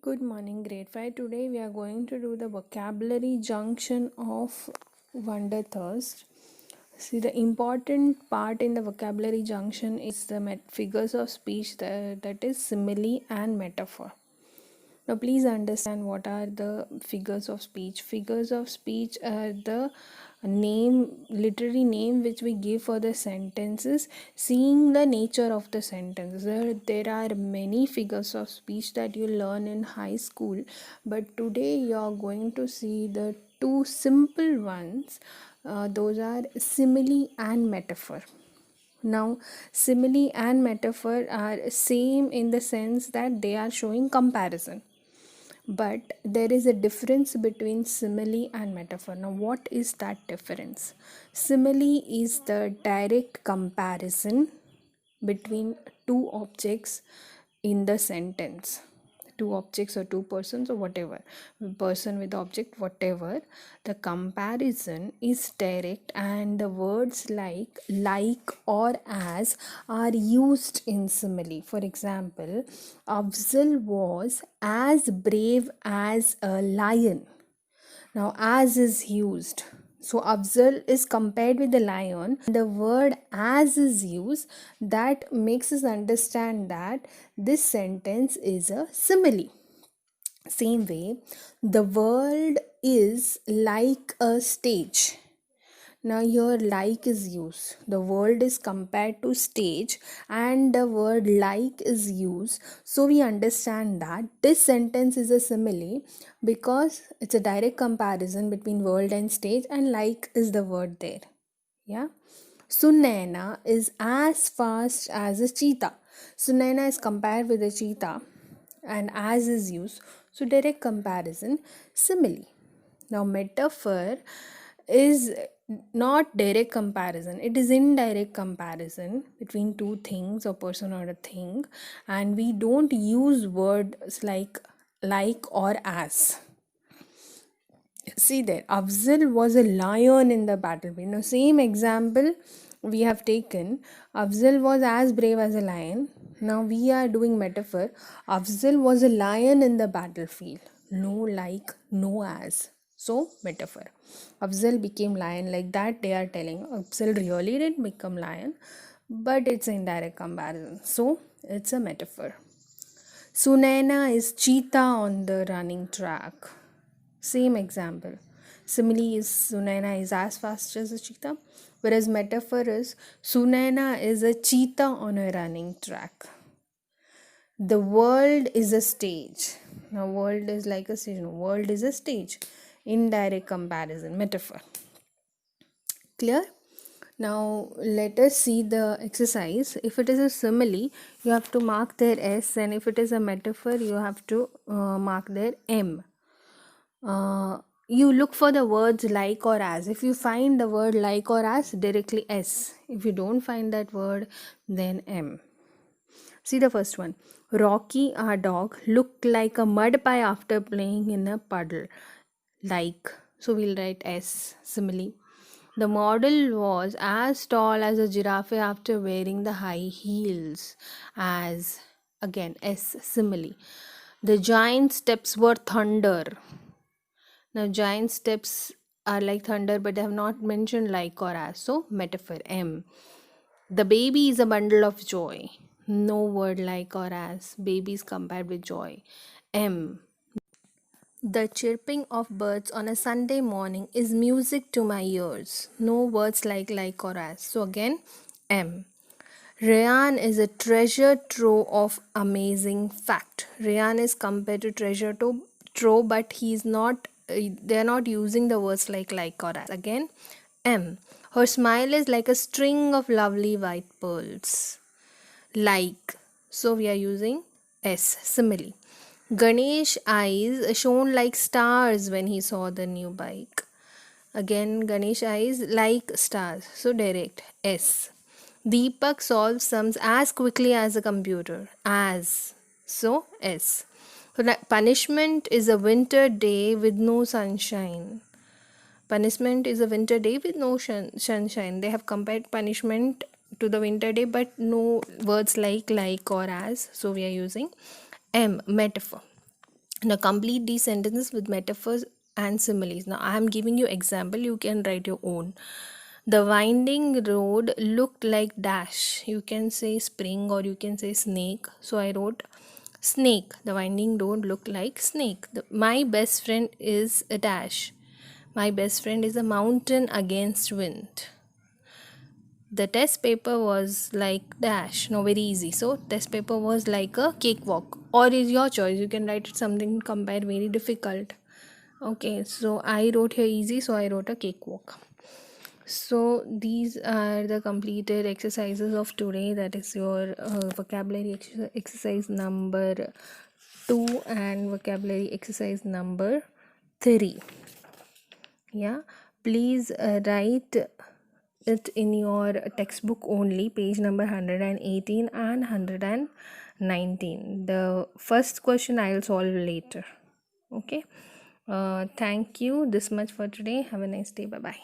Good morning, grade 5. Today we are going to do the vocabulary junction of Wonder Thirst. See, the important part in the vocabulary junction is the figures of speech, that is simile and metaphor. Now, please understand what are the figures of speech. Figures of speech are the literary name which we give for the sentences, seeing the nature of the sentence. There are many figures of speech that you learn in high school, but today you are going to see the two simple ones. Those are simile and metaphor. Now, simile and metaphor are same in the sense that they are showing comparison, but there is a difference between simile and metaphor. Now, what is that difference? Simile is the direct comparison between two objects in the sentence, two objects or two persons or whatever, person with object, whatever. The comparison is direct, and the words like or as are used in simile. For example, Afzal was as brave as a lion. Now, as is used. So, Afzal is compared with the lion. The word as is used, that makes us understand that this sentence is a simile. Same way, the world is like a stage. Now, here like is used. The world is compared to stage, and the word like is used. So, we understand that this sentence is a simile because it's a direct comparison between world and stage, and like is the word there. Yeah. Sunaina is as fast as a cheetah. Sunaina is compared with a cheetah, and as is used. So, direct comparison, simile. Now, metaphor is not direct comparison, it is indirect comparison between two things, a person or a thing, and we don't use words like or as. See there, Afzal was a lion in the battlefield. Now, same example we have taken. Afzal was as brave as a lion. Now we are doing metaphor. Afzal was a lion in the battlefield. No like, no as. So metaphor. Afzal became lion, like that they are telling. Afzal really did become lion, but it's an indirect comparison. So it's a metaphor. Sunaina is cheetah on the running track. Same example. Simile is Sunaina is as fast as a cheetah, whereas metaphor is Sunaina is a cheetah on a running track. The world is a stage. Now, world is like a stage. No, world is a stage. Indirect comparison, metaphor. Clear? Now, let us see the exercise. If it is a simile, you have to mark their S, and if it is a metaphor, you have to mark their M. You look for the words like or as. If you find the word like or as, directly S. If you don't find that word, then M. See the first one. Rocky, our dog, looked like a mud pie after playing in a puddle. Like. So we'll write S, simile. The model was as tall as a giraffe after wearing the high heels. As. Again, S, simile. The giant steps were thunder. Now, giant steps are like thunder, but they have not mentioned like or as. So, metaphor M. The baby is a bundle of joy. No word like or as. Baby is compared with joy. M. The chirping of birds on a Sunday morning is music to my ears. No words like or as. So, again, M. Rayan is a treasure trove of amazing fact. Rayan is compared to treasure trove, but he's not. They're not using the words like or as. Again, M. Her smile is like a string of lovely white pearls. Like. So we are using S. Simile. Ganesh eyes shone like stars when he saw the new bike. Again, Ganesh eyes like stars. So direct S. Deepak solves sums as quickly as a computer. As. So S. Punishment is a winter day with no sunshine. Punishment is a winter day with no sunshine. They have compared punishment to the winter day, but no words like or as. So we are using M. Metaphor. Now complete these sentences with metaphors and similes. Now I am giving you example, you can write your own. The winding road looked like dash. You can say spring or you can say snake. So I wrote snake. The winding road looked like snake. My best friend is a dash. My best friend is a mountain against wind. The test paper was like dash. No, very easy. So test paper was like a cakewalk. Or is your choice. You can write something compare very difficult. Okay, so I wrote here easy, so I wrote a cakewalk. So these are the completed exercises of today. That is your vocabulary exercise number 2 and vocabulary exercise number 3. Yeah, please write it in your textbook only, page number 118 and 119. The first question I will solve later. Okay. Thank you this much for today. Have a nice day. Bye bye.